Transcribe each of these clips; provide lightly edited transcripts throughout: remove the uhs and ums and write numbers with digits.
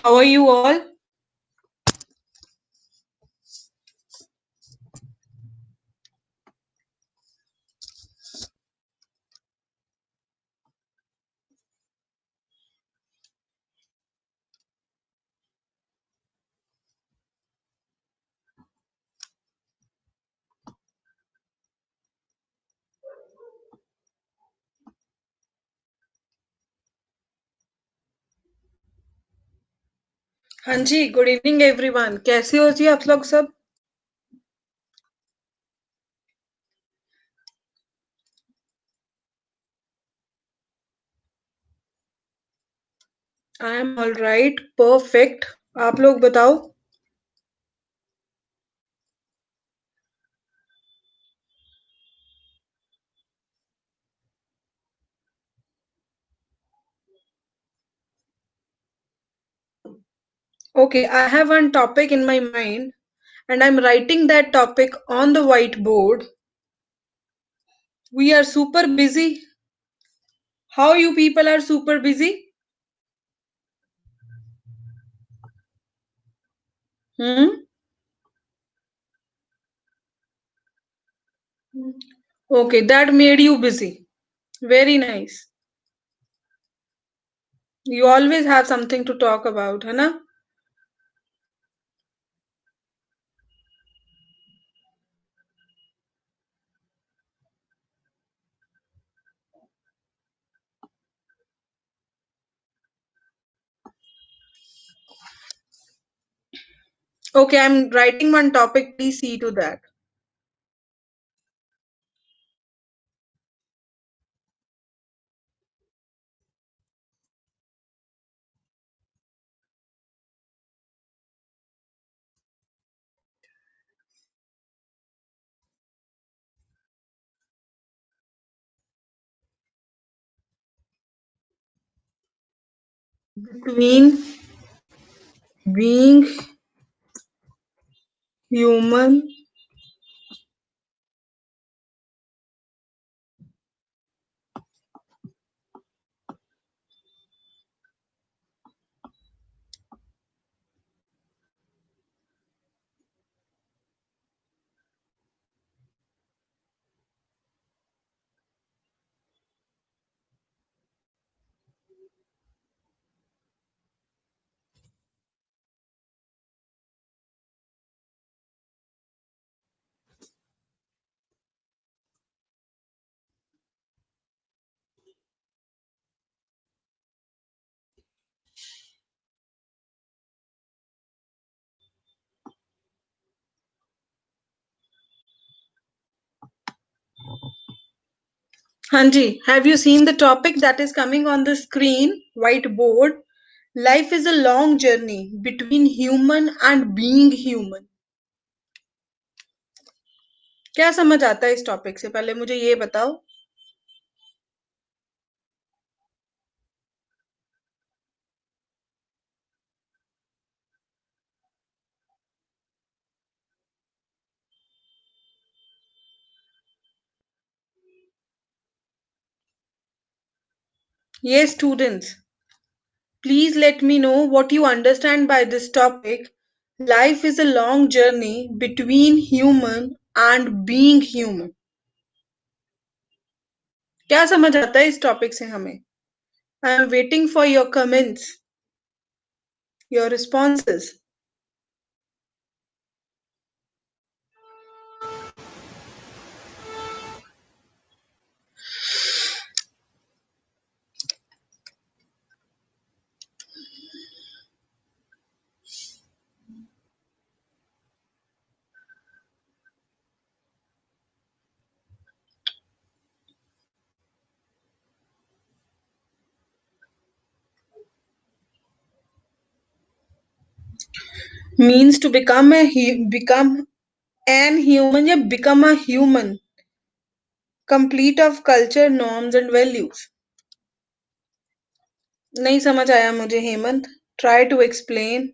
How are you all? हाँ जी, good evening everyone. कैसे हो जी आप लोग सब? I am all right, perfect. आप लोग बताओ। Okay, I have one topic in my mind and I'm writing that topic on the whiteboard. We are super busy. How you people are super busy? Hmm? Okay, that made you busy. Very nice. You always have something to talk about, है ना? Okay, I'm writing one topic. Please see to that. Between being human Hanji, have you seen the topic that is coming on the screen, whiteboard? Life is a long journey between human and being human. क्या समझ आता है इस topic से? पहले मुझे ये बताओ। ये students, please let me know what you understand by this topic. Life is a long journey between human and being human. क्या समझ आता है इस टॉपिक से हमें? I am waiting for your comments, your responses. Means to become an human या become a human, complete of culture, norms and values. नहीं समझ आया मुझे Hemant, try to explain.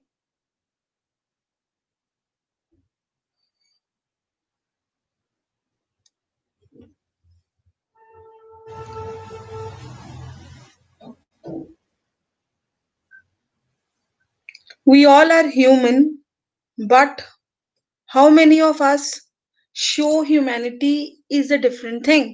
We all are human, but how many of us show humanity is a different thing.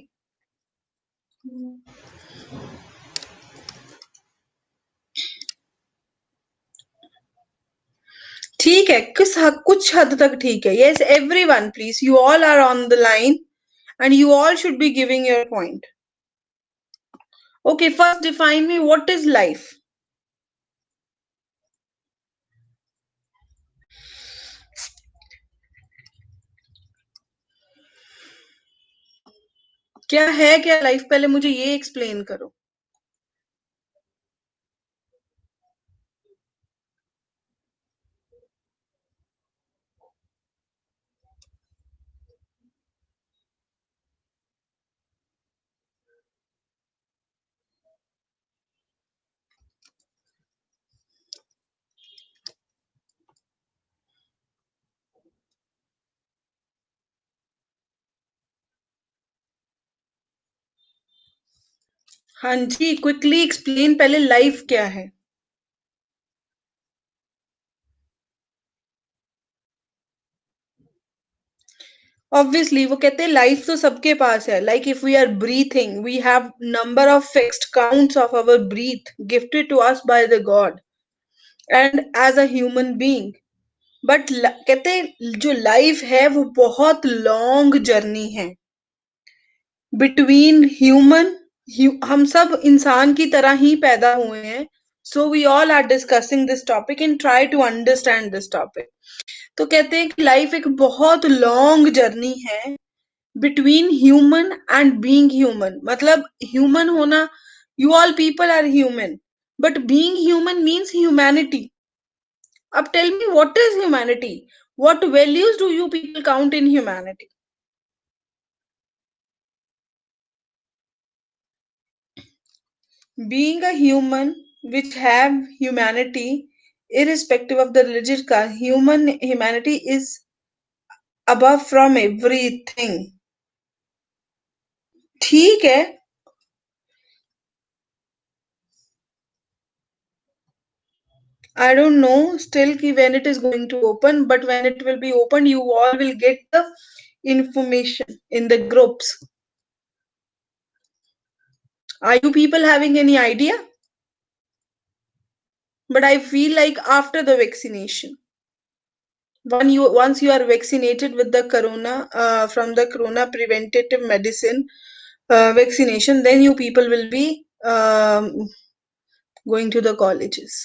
ठीक है, कुछ हद तक ठीक है. Yes, everyone, please, you all are on the line and you all should be giving your point. Okay, first define me what is life. क्या है क्या लाइफ, पहले मुझे ये एक्सप्लेन करो. हाँ जी, क्विकली एक्सप्लेन पहले लाइफ क्या है. ऑब्वियसली वो कहते हैं लाइफ तो सबके पास है. Like if we are breathing, we have number of fixed counts of our breath gifted to us by the God and as a human being. But कहते हैं जो लाइफ है वो बहुत लॉन्ग जर्नी है बिटवीन ह्यूमन. हम सब इंसान की तरह ही पैदा हुए हैं. So we all are discussing this topic and try to understand this topic. तो कहते हैं कि लाइफ एक बहुत लॉन्ग जर्नी है between human and being human. मतलब ह्यूमन होना, you all people are human, but being human means humanity. अब tell me what is humanity, what values do you people count in humanity? Being a human which have humanity irrespective of the religious caste, humanity is above from everything. ठीक है. I don't know still ki when it is going to open, but when it will be open, you all will get the information in the groups. Are you people having any idea? But I feel like after the vaccination, once you are vaccinated with the corona, from the corona preventative medicine vaccination, then you people will be going to the colleges.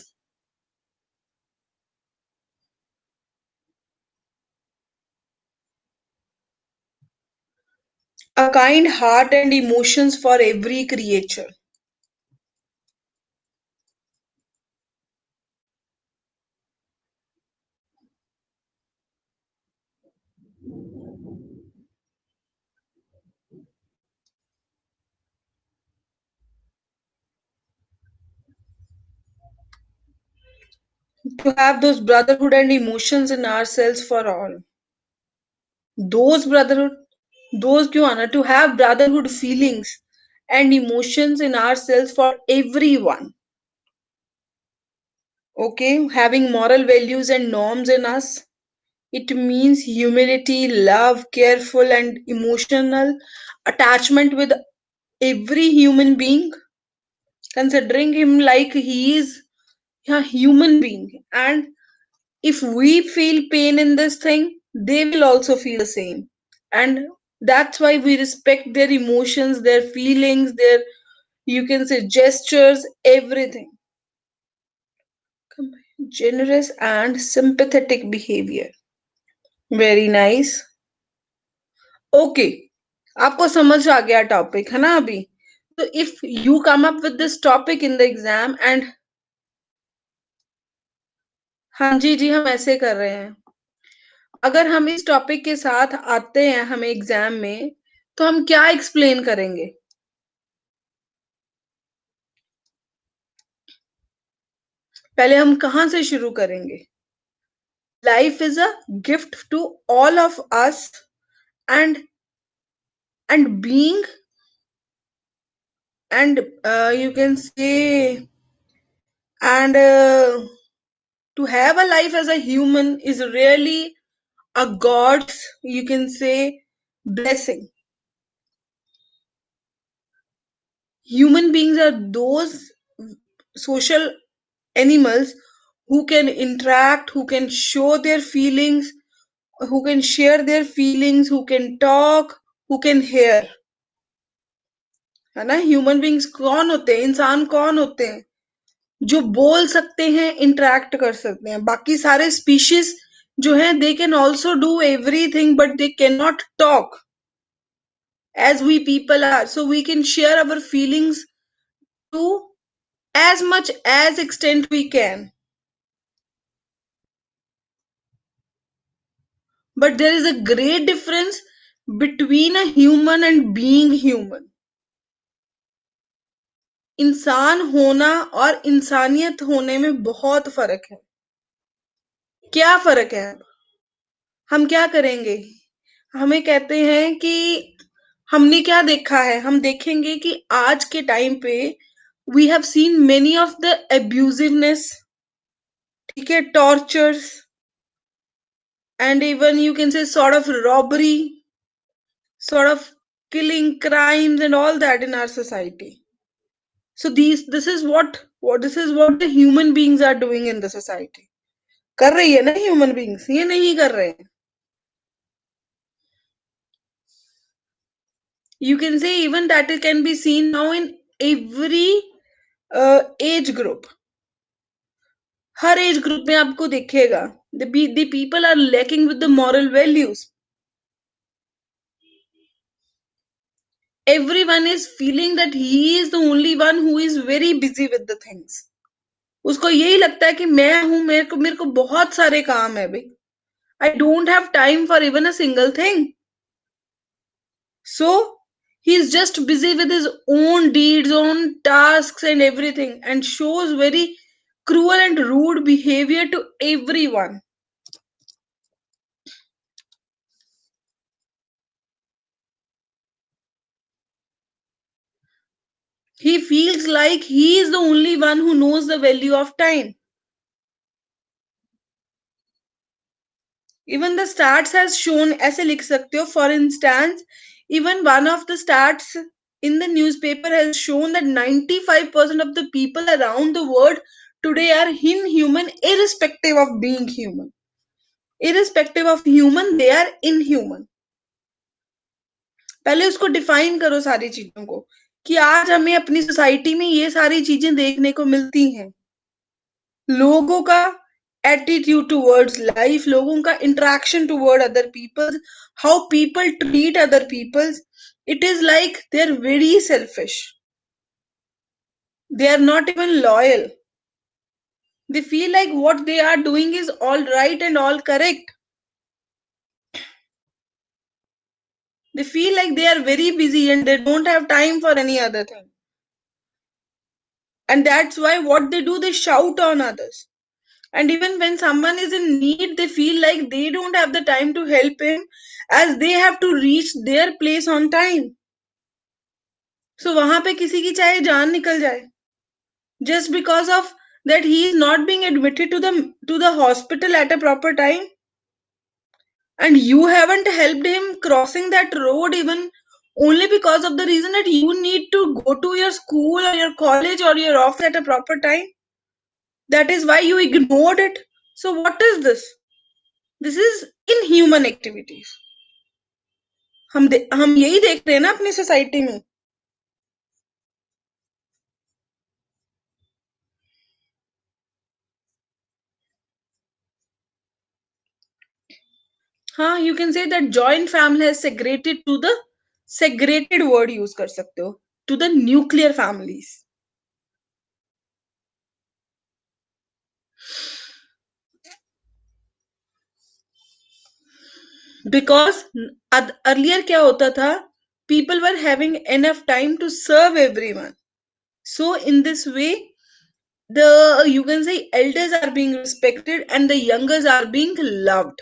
A kind heart and emotions for every creature. To have those brotherhood and emotions in ourselves for all. Those brotherhood, those क्यों आना, to have brotherhood feelings and emotions in ourselves for everyone. Okay, having moral values and norms in us. It means humility, love, careful and emotional attachment with every human being, considering him like he is a human being. And if we feel pain in this thing, they will also feel the same. And that's why we respect their emotions, their feelings, their, you can say, gestures, everything. Generous and sympathetic behavior. Very nice. Okay, आपको समझ आ गया topic है ना अभी. तो if you come up with this topic in the exam and, हाँ जी जी हम ऐसे कर रहे हैं. अगर हम इस टॉपिक के साथ आते हैं हमें एग्जाम में, तो हम क्या एक्सप्लेन करेंगे. पहले हम कहाँ से शुरू करेंगे. Life is a gift to all of us and being and you can say, and To have a life as a human is really a God's, you can say, blessing. Human beings are those social animals who can interact, who can show their feelings, who can share their feelings, who can talk, who can hear. है ना? Human beings कौन होते हैं, इंसान कौन होते हैं जो बोल सकते हैं, इंटरेक्ट कर सकते हैं. बाकी सारे स्पीशीज जो हैं they can also do everything but they can not talk as we people are, so we can share our feelings to as much as extent we can, but there is a great difference between a human and being human. इंसान होना और इंसानियत होने में बहुत फर्क है. क्या फर्क है? हम क्या करेंगे? हमें कहते हैं कि हमने क्या देखा है, हम देखेंगे कि आज के टाइम पे we have seen many of the abusiveness, ठीक है, tortures, and even you can say sort of robbery, sort of killing, crimes, and all that in our society. So this is what this is what the human beings are doing in the society. कर रही है ना human beings, ये नहीं कर रहे हैं. You can say even that it can be seen now in every age group. Her age group में आपको दिखेगा the people are lacking with the moral values. Everyone is feeling that he is the only one who is very busy with the things. उसको यही लगता है कि मैं हूं, मेरे को बहुत सारे काम है भाई. I don't have time for even a single thing. So he is just busy with his own deeds, own tasks and everything, and shows very cruel and rude behavior to everyone. He feels like he is the only one who knows the value of time. Even the stats has shown, ऐसे लिख सकते हो, for instance, even one of the stats in the newspaper has shown that 95% of the people around the world today are inhuman, irrespective of being human. Irrespective of human, they are inhuman. पहले उसको define करो सारी चीजों को, कि आज हमें अपनी सोसाइटी में ये सारी चीजें देखने को मिलती हैं. लोगों का एटीट्यूड टुवर्ड्स लाइफ, लोगों का interaction toward other people, how people treat other peoples, it is like they're very selfish. They are not even loyal. They feel like what they are doing is all right and all correct. They feel like they are very busy and they don't have time for any other thing. And that's why what they do, they shout on others. And even when someone is in need, they feel like they don't have the time to help him as they have to reach their place on time. So वहां पे किसी की चाहे जान निकल जाए, just because of that he is not being admitted to the hospital at a proper time, and you haven't helped him crossing that road even only because of the reason that you need to go to your school or your college or your office at a proper time. That is why you ignored it. So what is this? This is inhuman activities. हम यही देख रहे हैं ना अपनी society में. हाँ, you can say that joint family has segregated to the segregated word use कर सकते हो, to the nuclear families. Because earlier क्या होता था, people were having enough time to serve everyone. So in this way, the you can say elders are being respected and the youngers are being loved.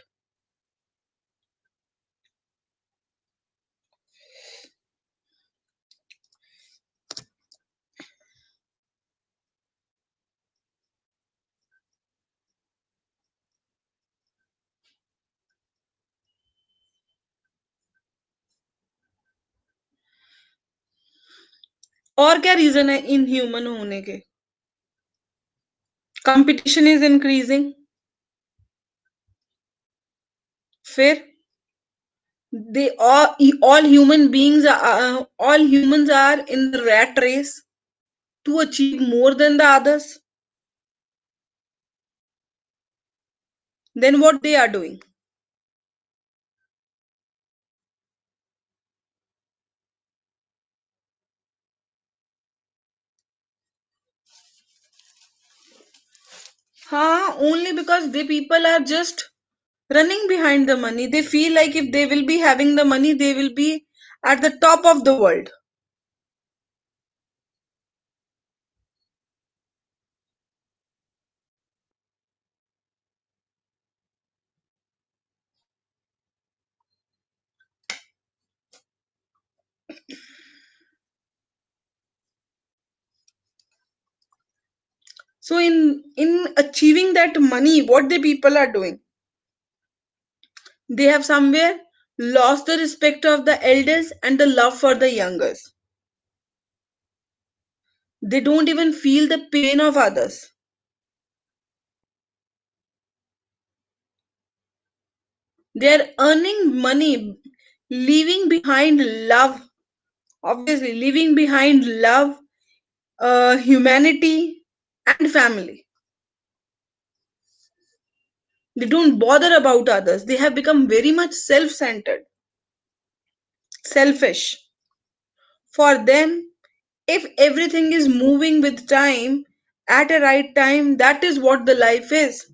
और क्या reason है in human होने के? Competition is increasing. फिर they all human beings are all humans are in the rat race to achieve more than the others. Then what they are doing? Only because the people are just running behind the money. They feel like if they will be having the money, they will be at the top of the world. So in achieving that money, what the people are doing? They have somewhere lost the respect of the elders and the love for the youngers. They don't even feel the pain of others. They're earning money, leaving behind love, obviously, leaving behind love, humanity, and family. They don't bother about others. They have become very much self centered, selfish. For them, if everything is moving with time, at a right time, that is what the life is.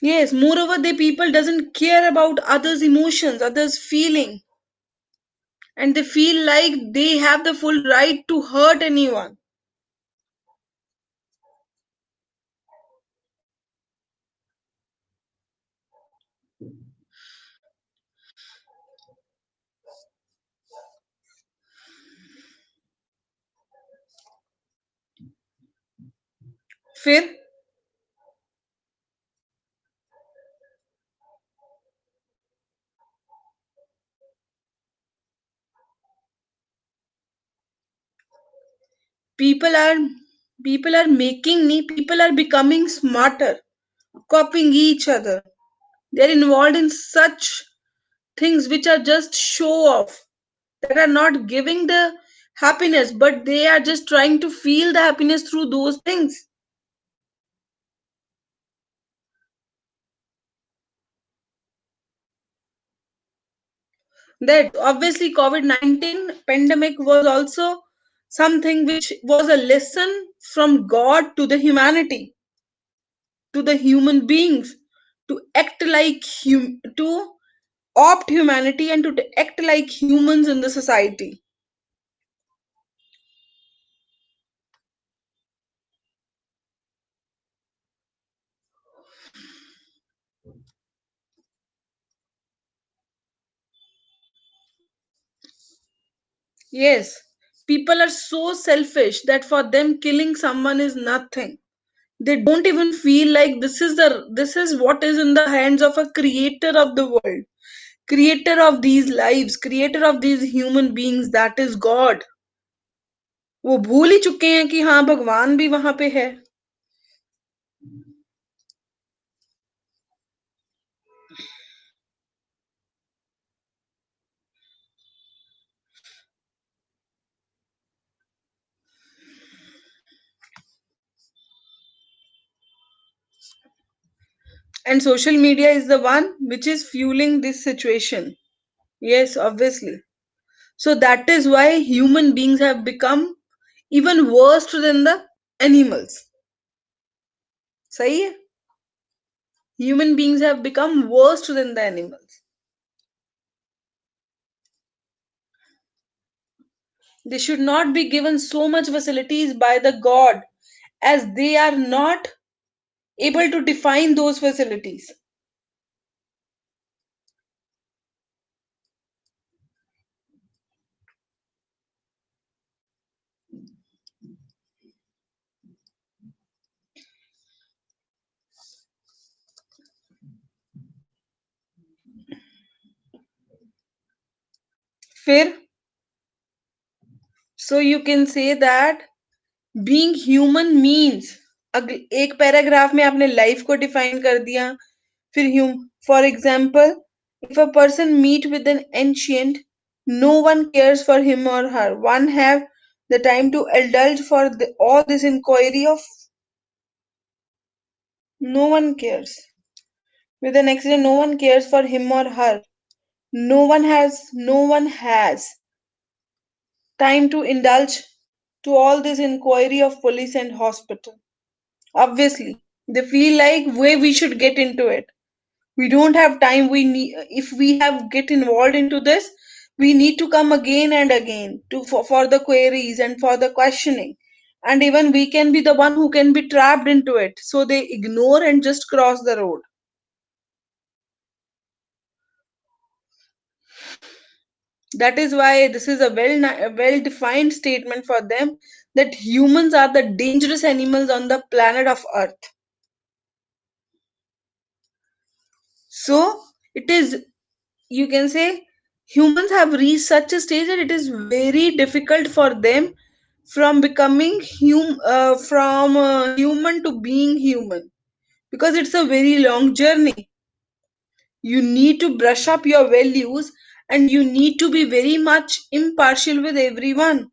Yes, moreover, the people doesn't care about others' emotions, others' feeling, and they feel like they have the full right to hurt anyone. फिर people are people are making me people are becoming smarter, copying each other. They're involved in such things which are just show off, that are not giving the happiness, but they are just trying to feel the happiness through those things. That obviously COVID-19 pandemic was also something which was a lesson from God to the humanity, to the human beings, to act like to opt humanity and to act like humans in the society. Yes, people are so selfish that for them killing someone is nothing. They don't even feel like this is what is in the hands of a creator of the world, creator of these lives, creator of these human beings, that is God. वो भूल ही चुके हैं कि हाँ भगवान भी वहां पे है. And social media is the one which is fueling this situation. Yes, obviously. So that is why human beings have become even worse than the animals. सही है? Human beings have become worse than the animals. They should not be given so much facilities by the God, as they are not able to define those facilities. फिर so you can say that being human means एक paragraph में आपने life को define कर दिया. फिर for example, if a person meet with an ancient, no one cares for him or her. One have the time to indulge for all this inquiry of no one cares. With an accident, no one cares for him or her. No one has time to indulge to all this inquiry of police and hospital. Obviously, they feel like we should get into it. We don't have time. We need, if we have get involved into this, we need to come again and again for the queries and for the questioning. And even we can be the one who can be trapped into it. So they ignore and just cross the road. That is why this is a well defined statement for them that humans are the dangerous animals on the planet of Earth. So it is, you can say, humans have reached such a stage that it is very difficult for them from becoming human to being human, because it's a very long journey. You need to brush up your values, and you need to be very much impartial with everyone.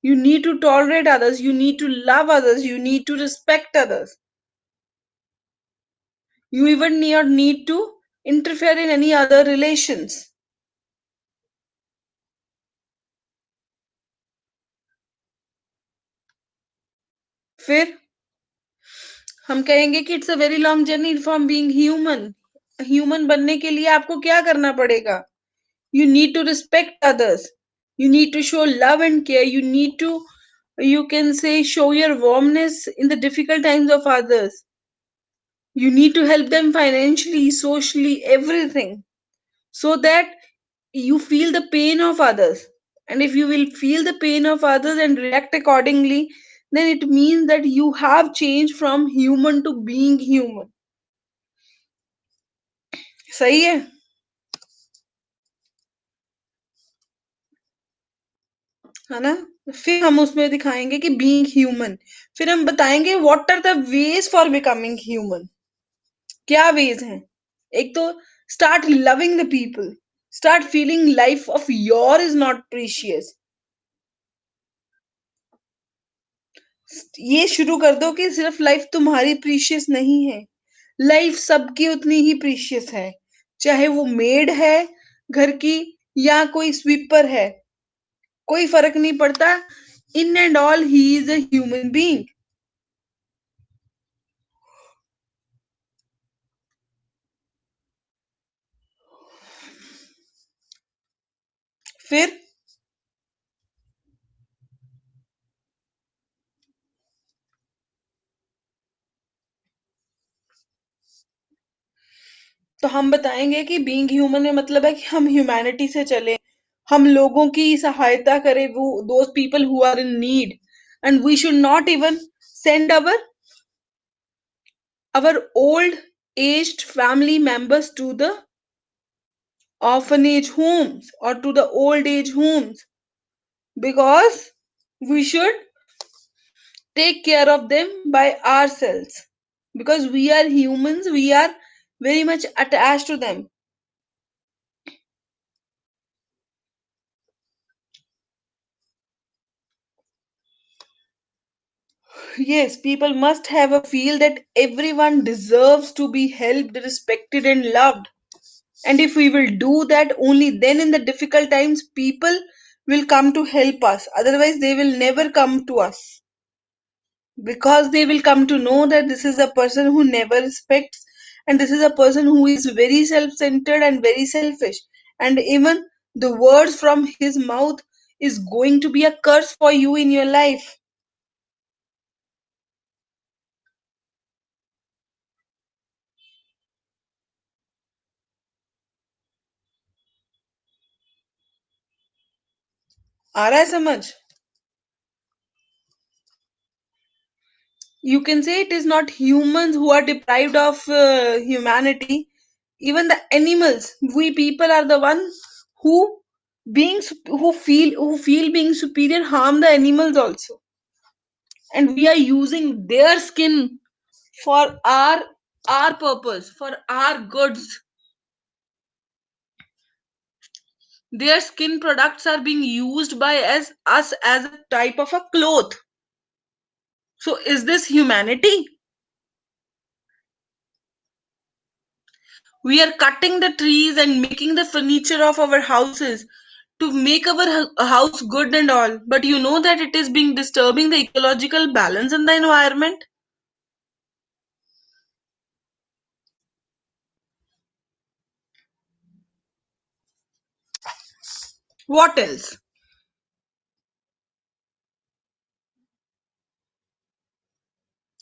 You need to tolerate others, you need to love others, you need to respect others. You even need to interfere in any other relations. फिर हम कहेंगे कि it's a very long journey from being human. Human बनने के लिए आपको क्या करना पड़ेगा? You need to respect others. You need to show love and care. You need to, you can say, show your warmness in the difficult times of others. You need to help them financially, socially, everything, so that you feel the pain of others. And if you will feel the pain of others and react accordingly, then it means that you have changed from human to being human. सही है. है ना? फिर हम उसमें दिखाएंगे कि being human. फिर हम बताएंगे what are the ways for becoming human. क्या वेज हैं? एक तो start loving the people. Start feeling life of your is not precious. ये शुरू कर दो कि सिर्फ लाइफ तुम्हारी प्रीशियस नहीं है. लाइफ सबकी उतनी ही प्रीशियस है, चाहे वो मेड है घर की या कोई स्वीपर है. कोई फर्क नहीं पड़ता. In and all he is a human being. फिर तो हम बताएंगे कि बीइंग ह्यूमन में मतलब है कि हम ह्यूमैनिटी से चले, हम लोगों की सहायता करें, वो those people who are in need. And we should not even send our old aged family members to the orphanage homes or to the old age homes, because we should take care of them by ourselves, because we are humans, we are very much attached to them. Yes, people must have a feel that everyone deserves to be helped, respected, and loved. And if we will do that, only then in the difficult times, people will come to help us. Otherwise, they will never come to us, because they will come to know that this is a person who never respects, and this is a person who is very self centered and very selfish. And even the words from his mouth is going to be a curse for you in your life. आ रहा है समझ? You can say it is not humans who are deprived of humanity. Even the animals, we people are the ones who Beings who feel being superior harm the animals also, and we are using their skin for our purpose, for our goods. Their skin products are being used by as us as a type of a cloth. So is this humanity? We are cutting the trees and making the furniture of our houses to make our house good and all, but you know that it is being disturbing the ecological balance in the environment. What else?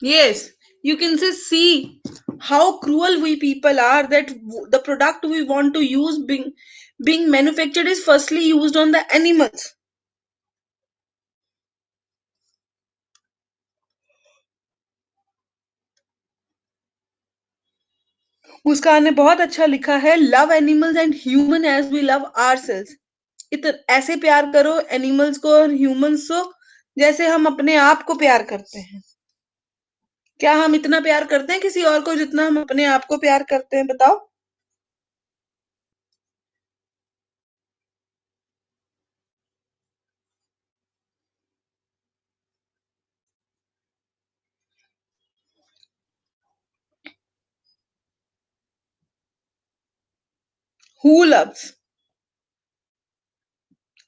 Yes, you can just see how cruel we people are, that the product we want to use being manufactured is firstly used on the animals. मुस्कान ने बहुत अच्छा लिखा है, love animals and human as we love ourselves. ऐसे प्यार करो animals को और ह्यूमंस को जैसे हम अपने आप को प्यार करते हैं। क्या हम इतना प्यार करते हैं किसी और को जितना हम अपने आप को प्यार करते हैं, बताओ? Who loves?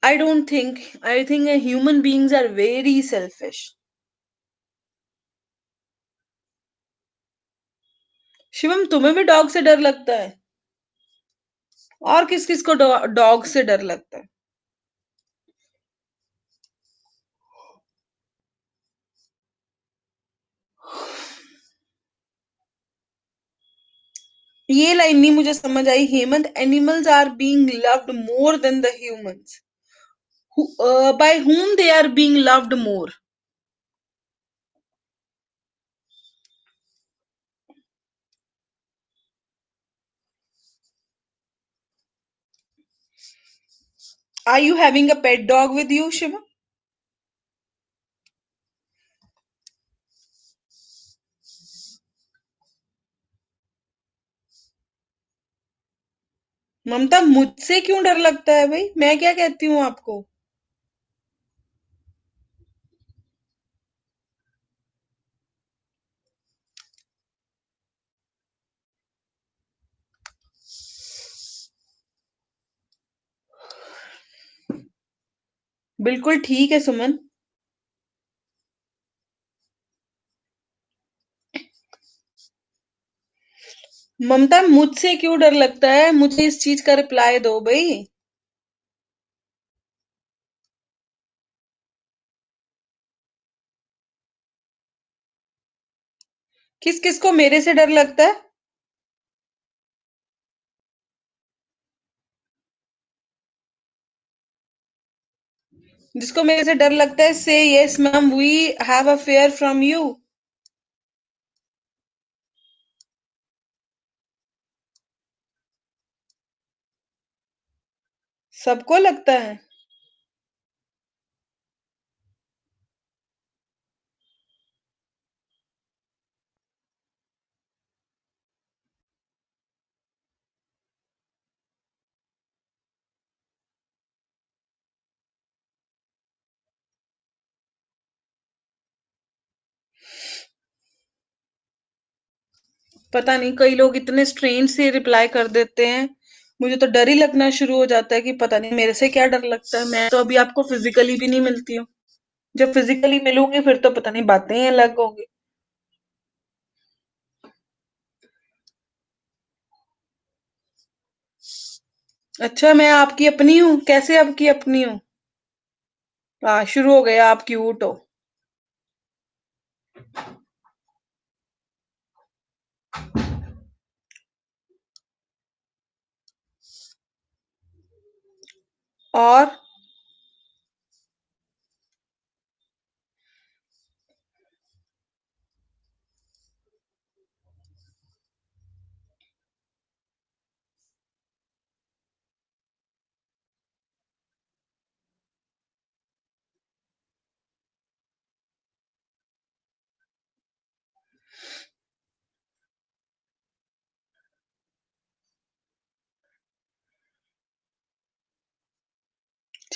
I don't think. I think human beings are very selfish. Shivam, तुम्हें भी डॉग से डर लगता है? और किस किस को डॉग से डर लगता है? ये लाइन नहीं मुझे समझ आई, Hemant. Animals are being loved more than the humans. By whom they are being loved more? Are you having a pet dog with you, Shivam? ममता, मुझसे क्यों डर लगता है भाई? मैं क्या कहती हूँ आपको? बिल्कुल ठीक है सुमन। ममता, मुझसे क्यों डर लगता है? मुझे इस चीज का रिप्लाई दो भाई। किस किस को मेरे से डर लगता है? जिसको मेरे से डर लगता है, से yes ma'am, we have a fear from you. सबको लगता है। पता नहीं, कई लोग इतने स्ट्रेंज से रिप्लाई कर देते हैं, मुझे तो डर ही लगना शुरू हो जाता है कि पता नहीं मेरे से क्या डर लगता है। मैं तो अभी आपको फिजिकली भी नहीं मिलती हूँ। जब फिजिकली मिलूंगी फिर तो पता नहीं बातें ही अलग होंगी। अच्छा, मैं आपकी अपनी हूँ? कैसे आपकी अपनी हूँ? हाँ, शुरू हो गया, आप क्यूट हो। और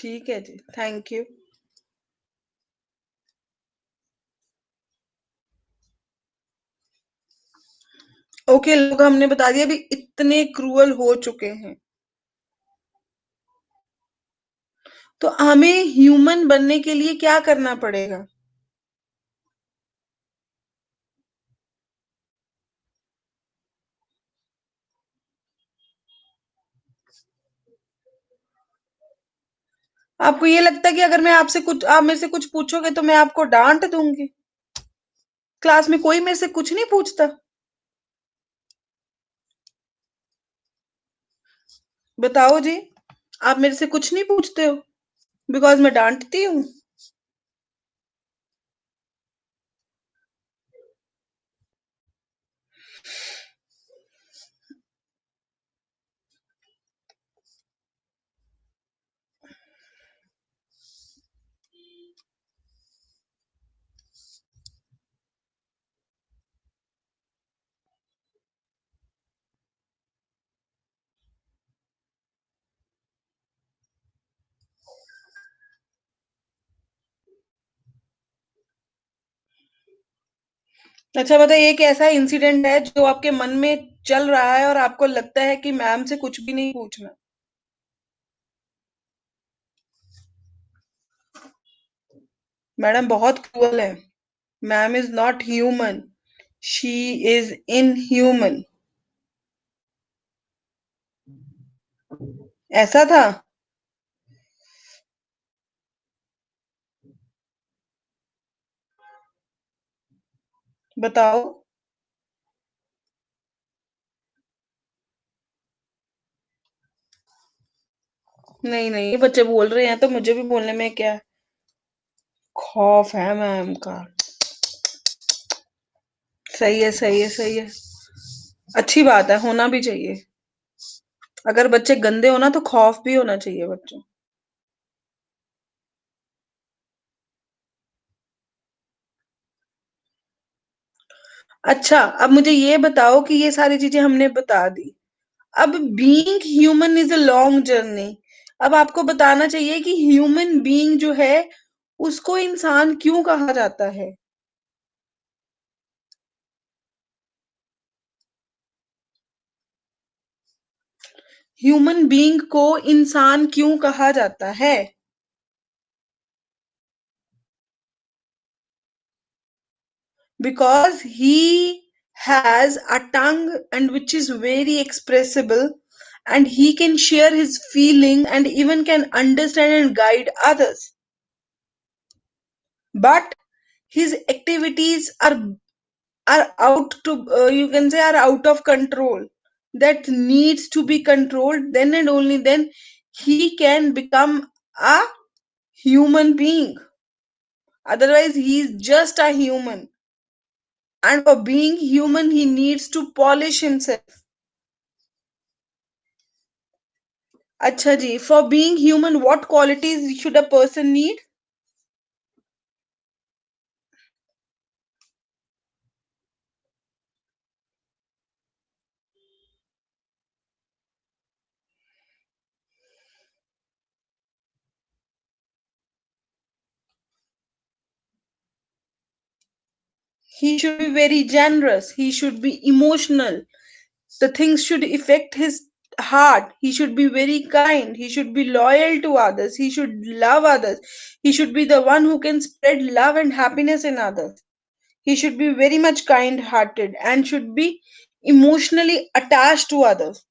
ठीक है जी, थैंक यू। ओके, लोग हमने बता दिया, अभी इतने क्रूअल हो चुके हैं, तो हमें ह्यूमन बनने के लिए क्या करना पड़ेगा? आपको ये लगता है कि अगर मैं आपसे कुछ, आप मेरे से कुछ पूछोगे तो मैं आपको डांट दूंगी? क्लास में कोई मेरे से कुछ नहीं पूछता? बताओ जी, आप मेरे से कुछ नहीं पूछते हो बिकॉज मैं डांटती हूँ? अच्छा बताइए, एक ऐसा इंसिडेंट है जो आपके मन में चल रहा है और आपको लगता है कि मैम से कुछ भी नहीं पूछना? मैडम बहुत क्रूअल है। Ma'am is not human, she is inhuman. ऐसा था? बताओ। नहीं नहीं, ये बच्चे बोल रहे हैं तो मुझे भी बोलने में क्या खौफ है मैम का। सही है, सही है, सही है। अच्छी बात है, होना भी चाहिए। अगर बच्चे गंदे हो ना तो खौफ भी होना चाहिए बच्चों। अच्छा, अब मुझे ये बताओ कि ये सारी चीजें हमने बता दी। अब being human is a long journey. अब आपको बताना चाहिए कि ह्यूमन बीइंग जो है उसको इंसान क्यों कहा जाता है? ह्यूमन बीइंग को इंसान क्यों कहा जाता है? Because he has a tongue and which is very expressible, and he can share his feeling and even can understand and guide others, but his activities are out to, you can say, are out of control, that needs to be controlled. Then and only then he can become a human being. Otherwise he is just a human, and for being human he needs to polish himself. अच्छा जी, for being human what qualities should a person need? He should be very generous, he should be emotional, the things should affect his heart, he should be very kind, he should be loyal to others, he should love others, he should be the one who can spread love and happiness in others, he should be very much kind hearted and should be emotionally attached to others.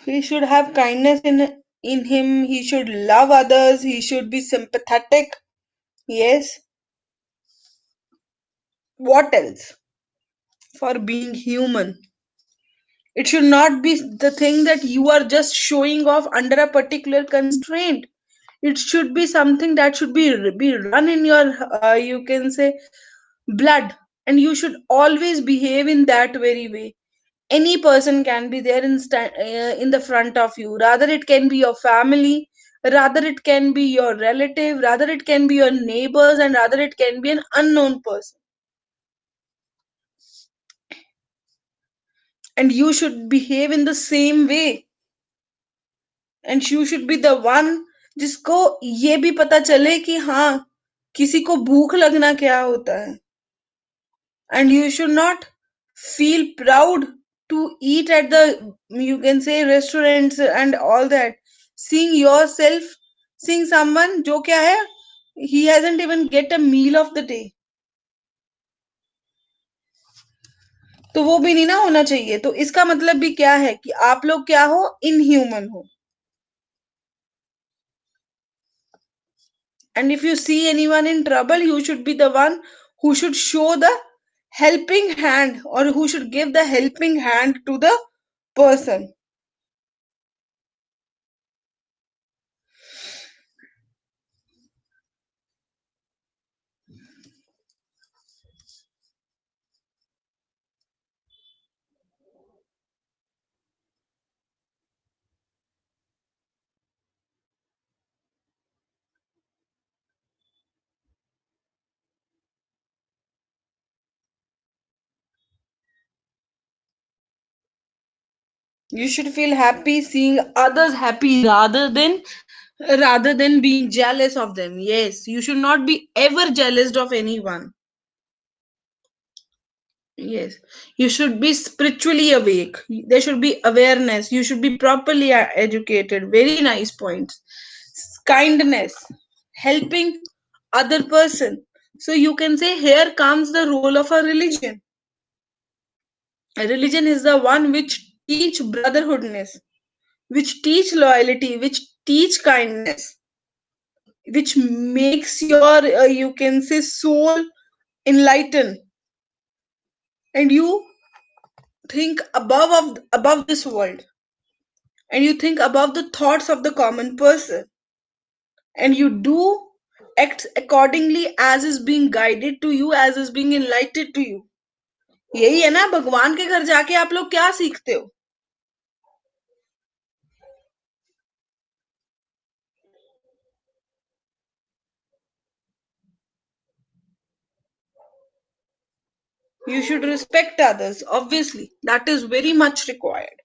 He should have kindness in him, he should love others, he should be sympathetic. Yes. What else? For being human, it should not be the thing that you are just showing off under a particular constraint. It should be something that should be run in your, you can say, blood, and you should always behave in that very way. Any person can be there in the front of you, rather it can be your family, rather it can be your relative, rather it can be your neighbors, and rather it can be an unknown person. and you should behave in the same way, and you should be the one जिसको ये भी पता चले कि हाँ किसी को भूख लगना क्या होता है, and you should not feel proud to eat at the, you can say, restaurants and all that, seeing yourself, seeing someone जो क्या है, he hasn't even get a meal of the day, तो वो भी नहीं ना होना चाहिए। तो इसका मतलब भी क्या है कि आप लोग क्या हो, इनह्यूमन हो। And if you see anyone in trouble, you should be the one who should show the helping hand, or who should give the helping hand to the person. You should feel happy seeing others happy rather than being jealous of them. Yes, you should not be ever jealous of anyone. Yes, you should be spiritually awake. There should be awareness. You should be properly educated. Very nice points. Kindness, helping other person. So you can say here comes the role of a religion. A religion is the one which teach brotherhoodness, which teach loyalty, which teach kindness, which makes your you can say soul enlighten, and you think above this world, and you think above the thoughts of the common person, and you do act accordingly as is being guided to you, as is being enlightened to you। यही है ना, भगवान के घर जाके आप लोग क्या सीखते हो? You should respect others, obviously that is very much required।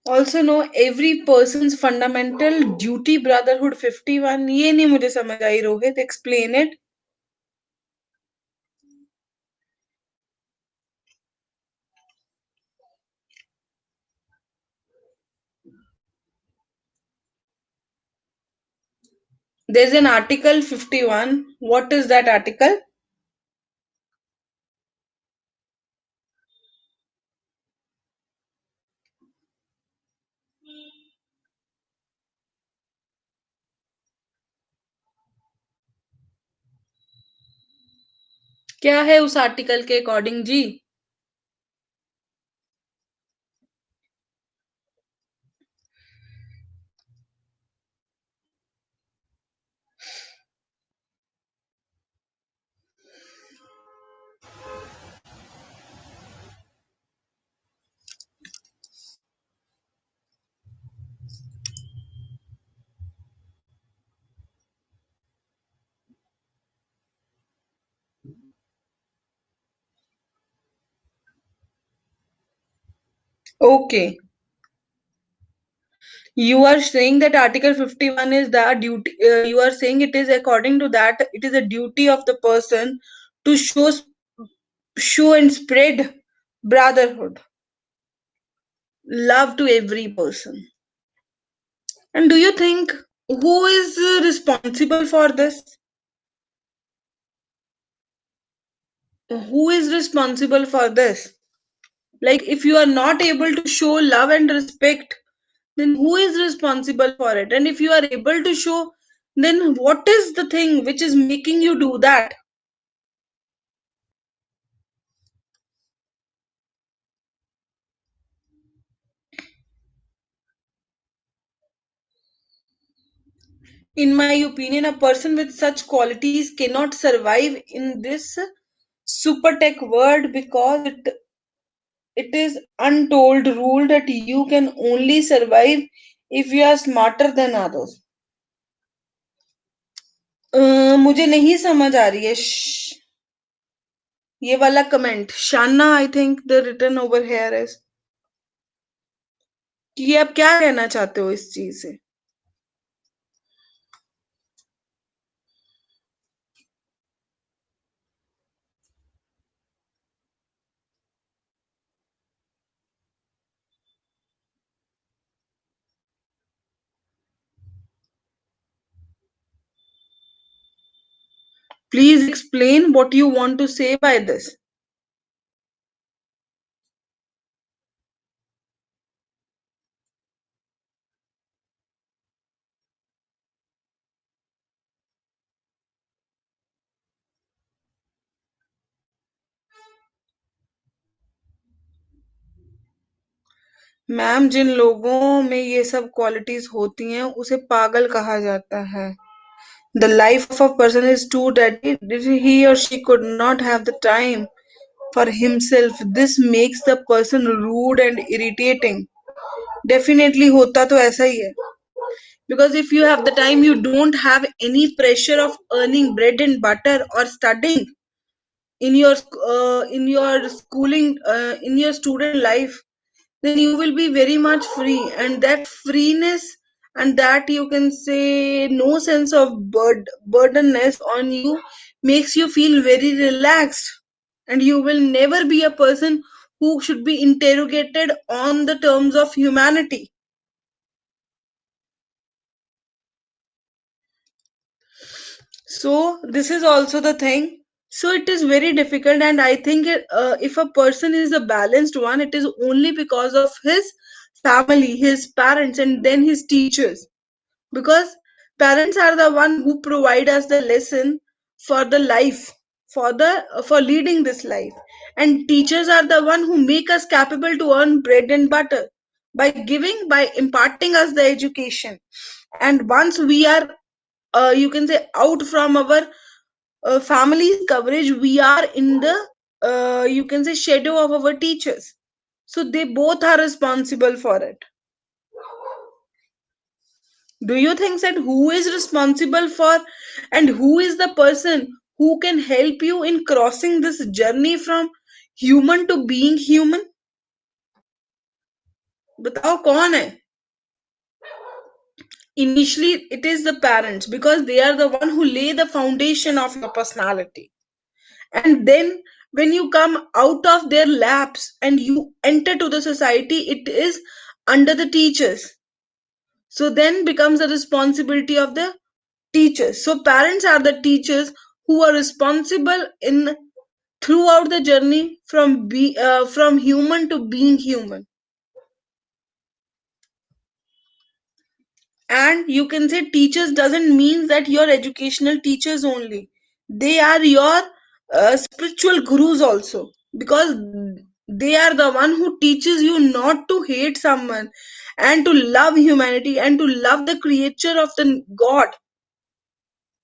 Also know every person's fundamental duty brotherhood 51, ये नहीं मुझे समझ आई, Rohit explain it। There's an article 51, what is that article? क्या है उस आर्टिकल के अकॉर्डिंग जी? Okay, you are saying that article 51 is the duty, you are saying it is according to that it is a duty of the person to show and spread brotherhood, love to every person। And do you think who is responsible for this? Who is responsible for this? Like, if you are not able to show love and respect, then who is responsible for it? And if you are able to show, then what is the thing which is making you do that? In my opinion, a person with such qualities cannot survive in this super tech world because it is untold rule that you can only survive if you are smarter than others. मुझे नहीं समझ आ रही है ये वाला comment शाना I think the return over here is कि ये आप क्या कहना चाहते हो इस चीज से. Please explain what you want to say by this. Ma'am जिन लोगों में ये सब क्वालिटीज होती हैं उसे पागल कहा जाता है. The life of a person is too dirty. He or she could not have the time for himself. This makes the person rude and irritating. Definitely होता तो ऐसा ही है. Because if you have the time, you don't have any pressure of earning bread and butter or studying in your schooling in your student life. Then you will be very much free, and that freeness and that you can say no sense of burdenness on you makes you feel very relaxed, and you will never be a person who should be interrogated on the terms of humanity. So this is also the thing. So it is very difficult, and I think if a person is a balanced one, it is only because of his family, his parents, and then his teachers. Because parents are the one who provide us the lesson for the life, for leading this life, and teachers are the one who make us capable to earn bread and butter by imparting us the education. And once we are you can say out from our family's coverage, we are in the you can say shadow of our teachers, so they both are responsible for it. Do you think that who is responsible for, and who is the person who can help you in crossing this journey from human to being human? बताओ कौन है? Initially it is the parents, because they are the one who lay the foundation of your personality. And then when you come out of their laps and you enter to the society, it is under the teachers. So then becomes the responsibility of the teachers. So parents are the teachers who are responsible in throughout the journey from human to being human. And you can say teachers doesn't mean that you're educational teachers only. They are your spiritual gurus also, because they are the one who teaches you not to hate someone and to love humanity and to love the creature of the god.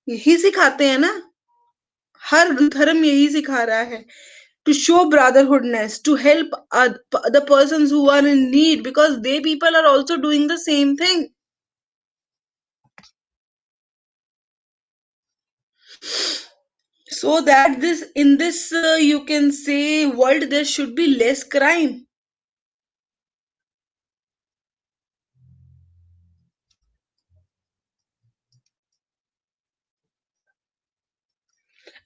यही सिखाते हैं ना. हर धर्म यही सिखा रहा है. To show brotherhoodness, to help the persons who are in need, because they people are also doing the same thing. So that this in this you can say world there should be less crime.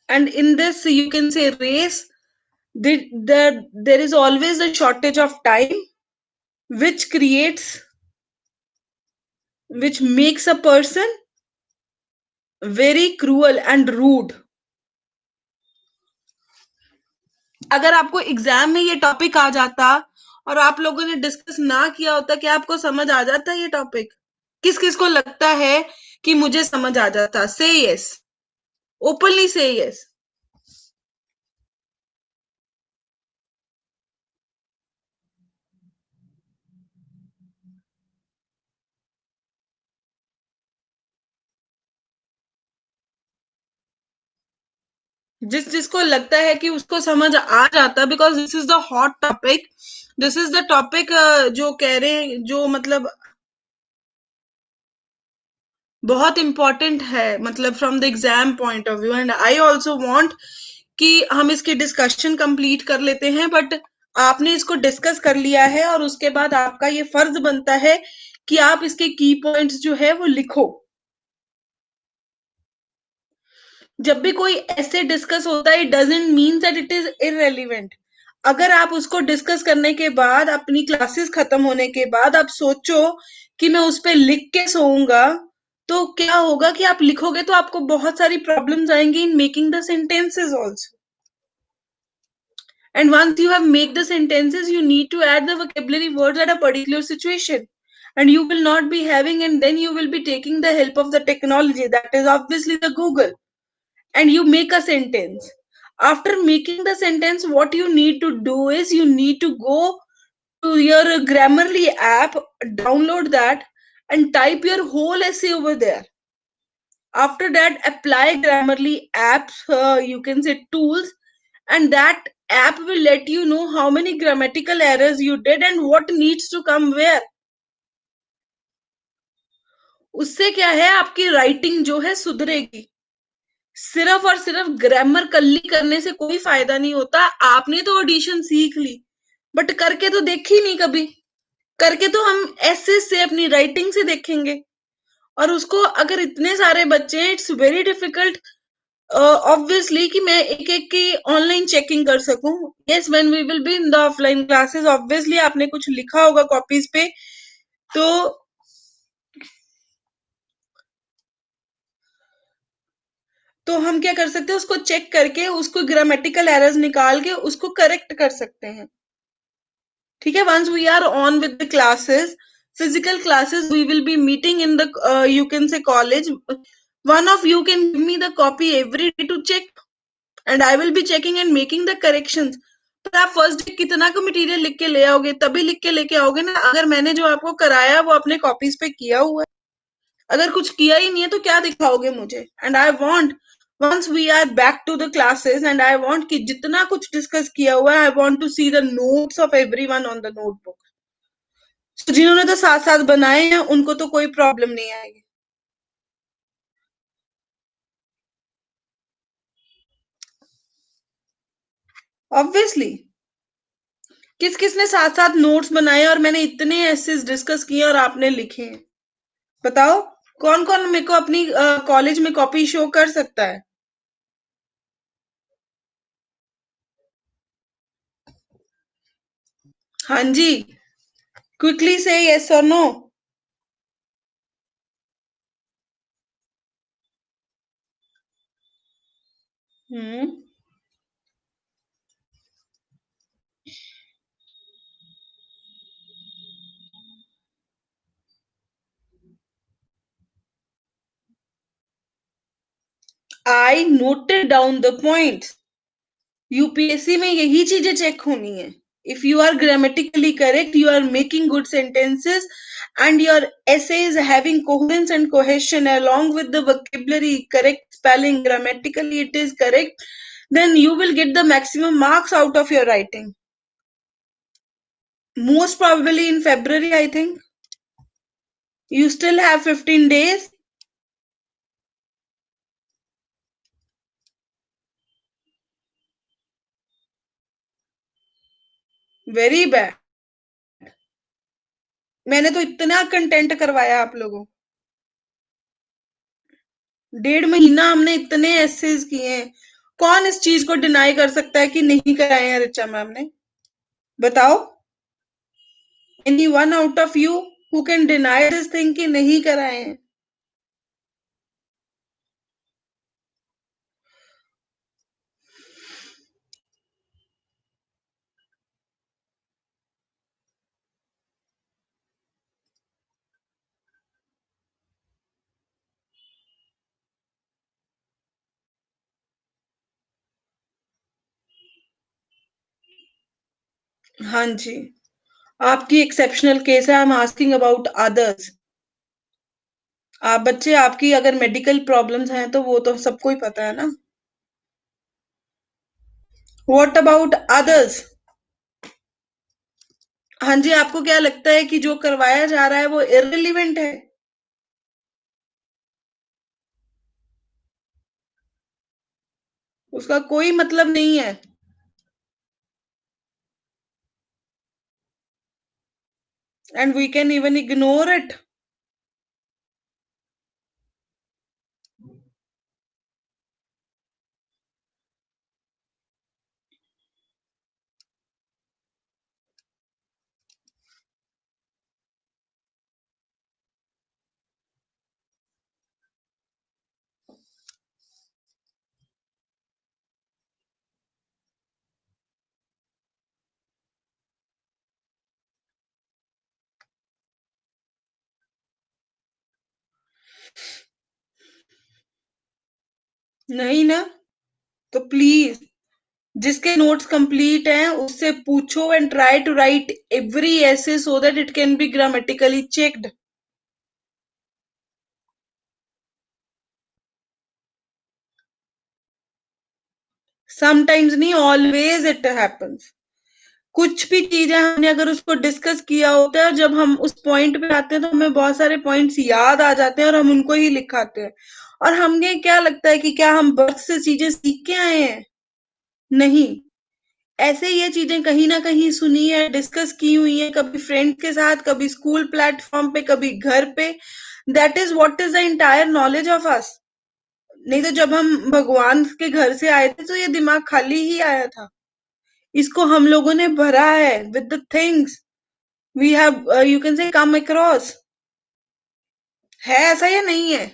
And in this you can say race, there is always a shortage of time, which creates which makes a person very cruel and rude. अगर आपको exam में ये topic आ जाता और आप लोगों ने discuss ना किया होता, क्या आपको समझ आ जाता ये टॉपिक? किस किस को लगता है कि मुझे समझ आ जाता? से यस, ओपनली से यस. जिसको लगता है कि उसको समझ आ जाता, because this is the hot topic, this is the topic जो कह रहे हैं, जो मतलब बहुत इंपॉर्टेंट है, मतलब from the exam point of view, and I also want कि हम इसकी डिस्कशन कंप्लीट कर लेते हैं, बट आपने इसको डिस्कस कर लिया है और उसके बाद आपका ये फर्ज बनता है कि आप इसके की पॉइंट्स जो है वो लिखो। जब भी कोई ऐसे डिस्कस होता है, it doesn't mean that it is irrelevant. अगर आप उसको डिस्कस करने के बाद, अपनी क्लासेस खत्म होने के बाद आप सोचो कि मैं उस पर लिख के सोऊंगा, तो क्या होगा कि आप लिखोगे तो आपको बहुत सारी प्रॉब्लम्स आएंगी in making the sentences also. And once you have made the sentences, you need to add the vocabulary words at a particular situation. And you will not be having, and then you will be taking the help of the technology, that is obviously the Google, and you make a sentence. After making the sentence, what you need to do is you need to go to your Grammarly app, download that, and type your whole essay over there. After that, apply Grammarly apps, you can say tools, and that app will let you know how many grammatical errors you did and what needs to come where. उससे क्या है, आपकी writing जो है सुधरेगी। सिर्फ और सिर्फ grammar कल्ली करने से कोई फायदा नहीं होता। आपने तो ऑडिशन सीख ली, बट करके तो देखी नहीं कभी। करके तो हम ऐसे से अपनी राइटिंग से देखेंगे, और उसको अगर इतने सारे बच्चे हैं, इट्स वेरी डिफिकल्ट ऑब्वियसली कि मैं एक एक की ऑनलाइन चेकिंग कर सकूं। Yes, when we will be in the offline classes, obviously आपने कुछ लिखा होगा कॉपीज पे, तो हम क्या कर सकते हैं, उसको चेक करके उसको ग्रामेटिकल एरर्स निकाल के उसको करेक्ट कर सकते हैं। ठीक है, once we are on with the classes, physical classes, we will be meeting in the you can say college. One of you can give me the copy every day to check, and I will be checking and making the corrections. पर आप first day कितना का material लिख के ले आओगे, तभी लिख के लेके आओगे ना, अगर मैंने जो आपको कराया वो अपने कॉपीज पे किया हुआ है। अगर कुछ किया ही नहीं है तो क्या दिखाओगे मुझे। And I want, once we are back to the classes, and I want कि जितना कुछ डिस्कस किया हुआ है, I want to see the notes of everyone on the notebook. तो जिन्होंने तो साथ साथ बनाए हैं उनको तो कोई प्रॉब्लम नहीं आएगी। ऑब्वियसली, किस किस ने साथ साथ नोट्स बनाए, और मैंने इतने ऐसे डिस्कस किए और आपने लिखे हैं। बताओ, कौन कौन मेरे को अपनी कॉलेज में कॉपी शो कर सकता है। हाँ जी, क्विकली से यस और no. Hmm. I noted down the points. UPSC में यही चीजें चेक होनी है। If you are grammatically correct, you are making good sentences, and your essay is having coherence and cohesion along with the vocabulary, correct spelling, grammatically it is correct, then you will get the maximum marks out of your writing. Most probably in February, I think. You still have 15 days. Very bad. मैंने तो इतना content करवाया आप लोगों, 1.5 महीना हमने इतने essays किए हैं। कौन इस चीज को डिनाई कर सकता है कि नहीं कराए हैं रिचा मैम ने। बताओ, any one out of you who can deny this thing कि नहीं कराए हैं। हाँ जी, आपकी एक्सेप्शनल केस है, I am asking about others. आप बच्चे, आपकी अगर मेडिकल प्रॉब्लम्स हैं तो वो तो सबको ही पता है ना। What about others? हाँ जी, आपको क्या लगता है कि जो करवाया जा रहा है वो इररिलेवेंट है? उसका कोई मतलब नहीं है। And we can even ignore it. नहीं ना। तो प्लीज, जिसके नोट्स कंप्लीट हैं उससे पूछो and try to write every ऐसे so that it can be grammatically checked. Sometimes नहीं, ऑलवेज इट हैपेंस। कुछ भी चीजें हमने अगर उसको डिस्कस किया होता है और जब हम उस पॉइंट पे आते हैं तो हमें बहुत सारे पॉइंट्स याद आ जाते हैं और हम उनको ही लिखाते हैं। और हमें क्या लगता है कि क्या हम बर्थ से चीजें सीख के आए हैं? नहीं। ऐसे ये चीजें कहीं ना कहीं सुनी है, डिस्कस की हुई है, कभी फ्रेंड के साथ, कभी स्कूल प्लेटफॉर्म पे, कभी घर पे। That is what is the entire knowledge of us. नहीं तो जब हम भगवान के घर से आए थे तो ये दिमाग खाली ही आया था। इसको हम लोगों ने भरा है with the things we have you can say come across. है ऐसा या नहीं है?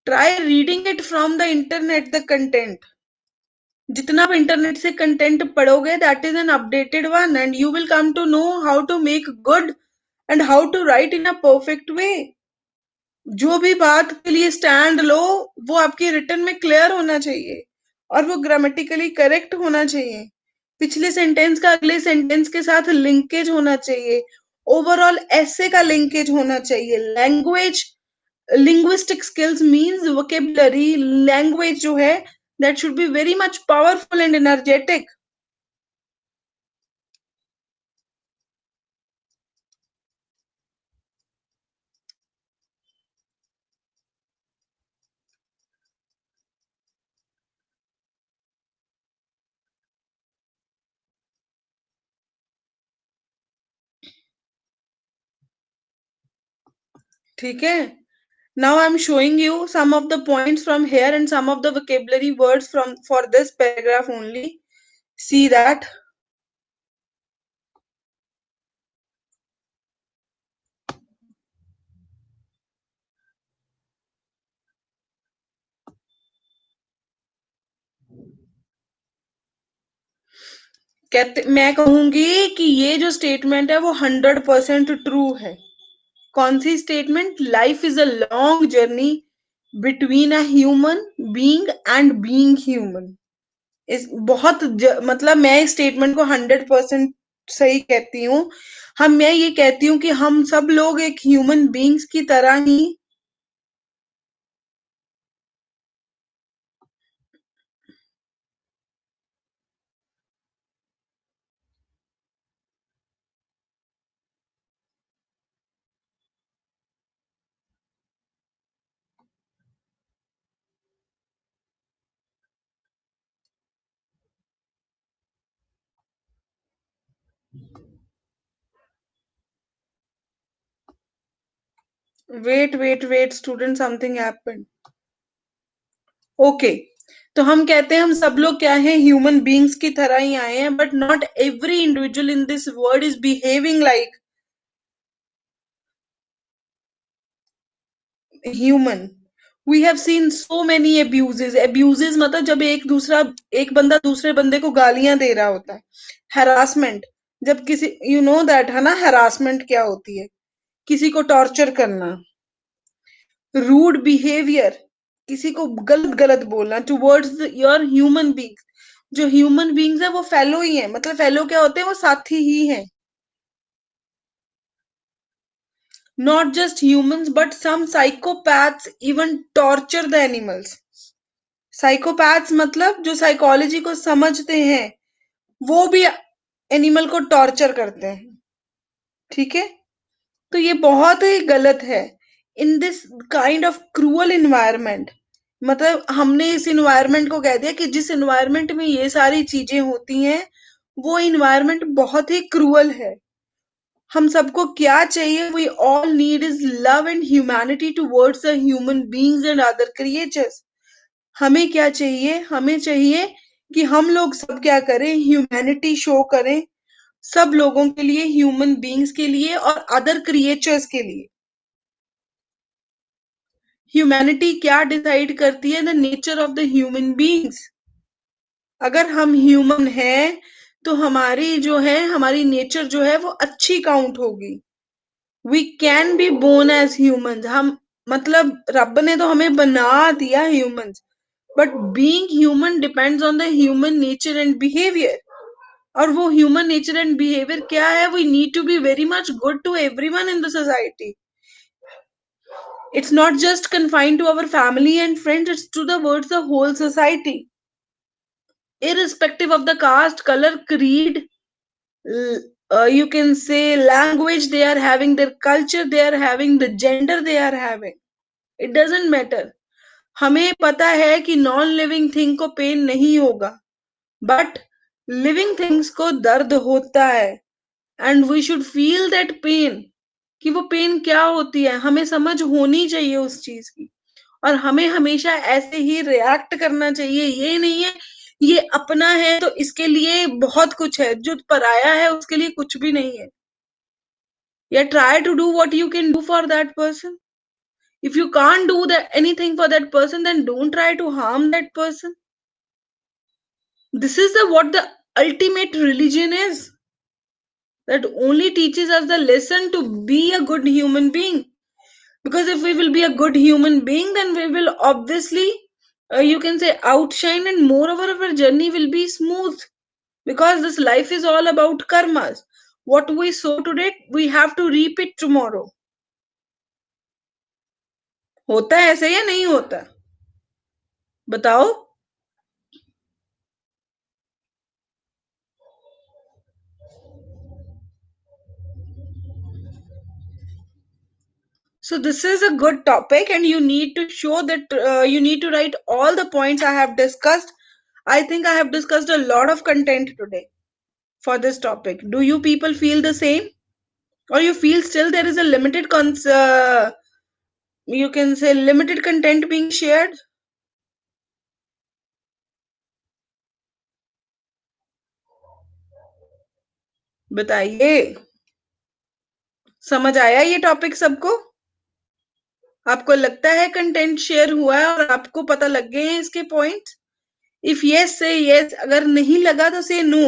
Try reading it from the internet, the content. जितना आप इंटरनेट से कंटेंट पढ़ोगे that is an updated one and you will come to know how to make good and how to write in a perfect way. जो भी बात के लिए stand लो वो आपकी रिटर्न में क्लियर होना चाहिए और वो ग्रामेटिकली करेक्ट होना चाहिए। पिछले सेंटेंस का अगले सेंटेंस के साथ लिंकेज होना चाहिए। ओवरऑल ऐसे का लिंकेज होना चाहिए। Language, linguistic skills means vocabulary, language जो है that should be very much powerful and energetic. ठीक है? Now I'm showing you some of the points from here and some of the vocabulary words from for this paragraph only. See that. कहते मैं कहूंगी कि ये जो statement है वो 100% ट्रू है। कौन सी statement? Life is a long journey between a human being and being human. इस मतलब मैं इस स्टेटमेंट को 100% सही कहती हूँ। मैं ये कहती हूँ कि हम सब लोग एक ह्यूमन बीइंग्स की तरह ही। Wait wait wait student, something happened. Okay. तो हम कहते हैं हम सब लोग क्या हैं, ह्यूमन बीइंग्स की तरह ही आए हैं, but not every individual in this world is behaving like human. We have seen so many abuses. Abuses मतलब जब एक बंदा दूसरे बंदे को गालियां दे रहा होता है। हरासमेंट, जब किसी, यू नो दैट है ना, हरासमेंट क्या होती है? किसी को टॉर्चर करना। रूड बिहेवियर, किसी को गलत गलत बोलना टुवर्ड्स योर ह्यूमन बींग। जो ह्यूमन बींग्स है वो फेलो ही है, मतलब फेलो क्या होते हैं, वो साथी ही हैं। Not just humans but some psychopaths even torture the animals. Psychopaths मतलब जो साइकोलॉजी को समझते हैं, वो भी एनिमल को टॉर्चर करते हैं। ठीक है, तो ये बहुत ही गलत है। In this kind of cruel environment, मतलब हमने इस इन्वायरमेंट को कह दिया कि जिस इन्वायरमेंट में ये सारी चीजें होती हैं, वो इन्वायरमेंट बहुत ही क्रूअल है। हम सबको क्या चाहिए, we all need is love and humanity towards the human beings and other creatures. हमें क्या चाहिए, हमें चाहिए कि हम लोग सब क्या करें, ह्यूमैनिटी शो करें सब लोगों के लिए, ह्यूमन बीइंग्स के लिए और अदर क्रिएचर्स के लिए। ह्यूमैनिटी क्या डिसाइड करती है, the nature of the human beings. अगर हम ह्यूमन हैं तो हमारी जो है, हमारी नेचर जो है वो अच्छी काउंट होगी। We can be born as humans, हम मतलब रब ने तो हमें बना दिया humans, but being human depends on the human nature and behaviour. और वो ह्यूमन नेचर एंड बिहेवियर क्या है, we need to be very much good to everyone in the society. It's not just confined to our family and friends, it's to the words the whole society. Irrespective of the caste, color, creed, you can say language they are having, their culture they are having, the gender they are having. It doesn't matter. हमें पता है कि non living thing को pain नहीं होगा, but living things को दर्द होता है, and we should feel that pain, कि वो पेन क्या होती है, हमें समझ होनी चाहिए उस चीज की। और हमें हमेशा ऐसे ही रिएक्ट करना चाहिए, ये नहीं है ये अपना है तो इसके लिए बहुत कुछ है, जो पराया है उसके लिए कुछ भी नहीं है। या try to do what you can do for that person. If you can't do that anything for that person, then don't try to harm that person. This is the what the ultimate religion is, that only teaches us the lesson to be a good human being. Because if we will be a good human being, then we will obviously, you can say, outshine, and moreover our journey will be smooth, because this life is all about karmas. What we sow today, we have to reap it tomorrow. होता है ऐसे या नहीं होता, बताओ। So this is a good topic, and you need to show that, you need to write all the points I have discussed. I think I have discussed a lot of content today for this topic. Do you people feel the same, or you feel still there is a limited you can say limited content being shared? बताइए, समझ आया ये topic सबको? आपको लगता है content share हुआ है और आपको पता लग गए हैं इसके पॉइंट्स? इफ यस से यस, अगर नहीं लगा तो से no.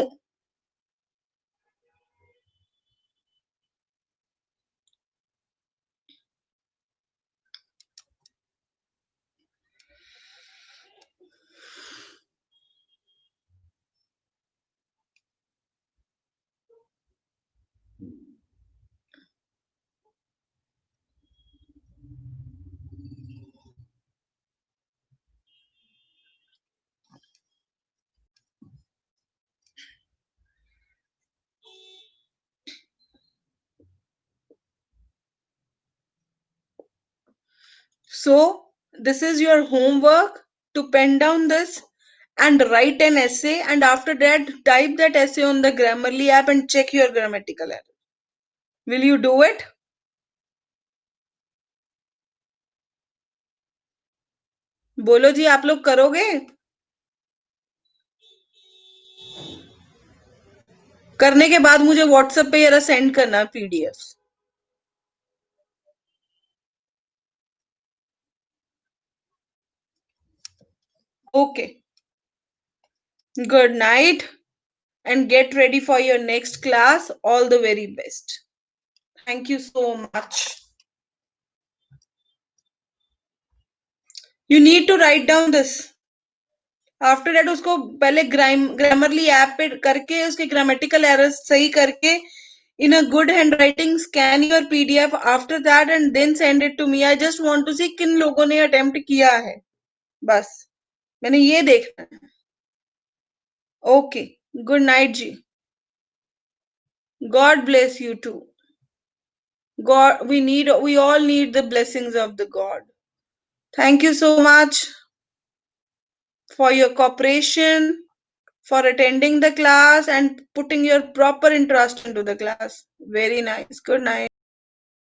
So this is your homework, to pen down this and write an essay, and after that type that essay on the Grammarly app and check your grammatical error. Will you do it? बोलो जी, आप लोग करोगे? करने के बाद मुझे WhatsApp पे जरा सेंड करना PDF. Okay, good night and get ready for your next class. All the very best. Thank you so much. You need to write down this. After that उसको पहले ग्रामरली ऐप पे करके उसके grammatical errors सही करके in a good handwriting scan your PDF after that and then send it to me. I just want to see किन लोगों ने अटेम्प्ट किया है, बस मैंने ये देखना है। ओके, गुड नाइट जी। God bless you too. God, we all need the blessings of the God. Thank you so much for your cooperation, for attending the class and putting your proper interest into the class. Very nice. Good night.